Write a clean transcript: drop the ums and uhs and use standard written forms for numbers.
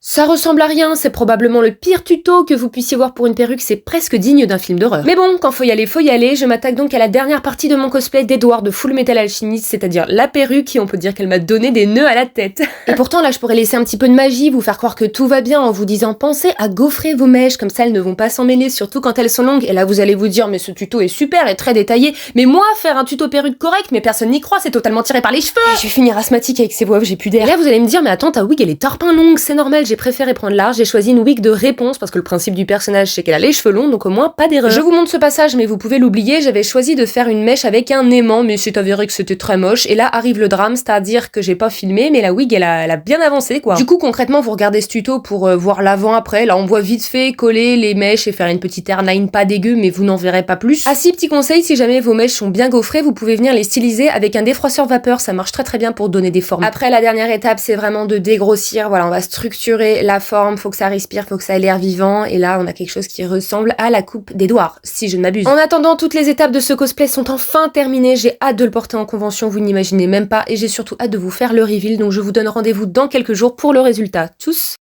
Ça ressemble à rien, c'est probablement le pire tuto que vous puissiez voir pour une perruque, c'est presque digne d'un film d'horreur. Mais bon, quand faut y aller, je m'attaque donc à la dernière partie de mon cosplay d'Edward de Full Metal Alchemist, c'est-à-dire la perruque, et on peut dire qu'elle m'a donné des nœuds à la tête. Et pourtant là je pourrais laisser un petit peu de magie, vous faire croire que tout va bien en vous disant pensez à gaufrer vos mèches, comme ça elles ne vont pas s'en mêler, surtout quand elles sont longues, et là vous allez vous dire mais ce tuto est super et très détaillé, mais moi faire un tuto perruque correct, mais personne n'y croit, c'est totalement tiré par les cheveux. Et je vais finir asthmatique avec ces voix, j'ai plus d'air. Et là vous allez me dire mais attends ta wig elle est tarpin longue, c'est normal, j'ai préféré prendre large, j'ai choisi une wig de réponse parce que le principe du personnage c'est qu'elle a les cheveux longs, donc au moins pas d'erreur. Je vous montre ce passage mais vous pouvez l'oublier, j'avais choisi de faire une mèche avec un aimant, mais c'est avéré que c'était très moche, et là arrive le drame, c'est-à-dire que j'ai pas filmé, mais la wig elle a bien avancé quoi. Du coup concrètement vous regardez ce tuto pour voir l'avant-après, là on voit vite fait coller les mèches et faire une petite airline pas dégueu, mais vous n'en verrez pas plus. Ah si, petit conseil, si jamais vos mèches sont bien gaufrées, vous pouvez venir les styliser avec un défroisseur vapeur, ça marche très très bien pour donner des formes. Après la dernière étape c'est vraiment de dégrossir, voilà on va structurer la forme, faut que ça respire, faut que ça ait l'air vivant, et là on a quelque chose qui ressemble à la coupe d'Edouard, si je ne m'abuse. En attendant, toutes les étapes de ce cosplay sont enfin terminées, j'ai hâte de le porter en convention, vous n'imaginez même pas, et j'ai surtout hâte de vous faire le reveal, donc je vous donne rendez-vous dans quelques jours pour le résultat. Tchuss!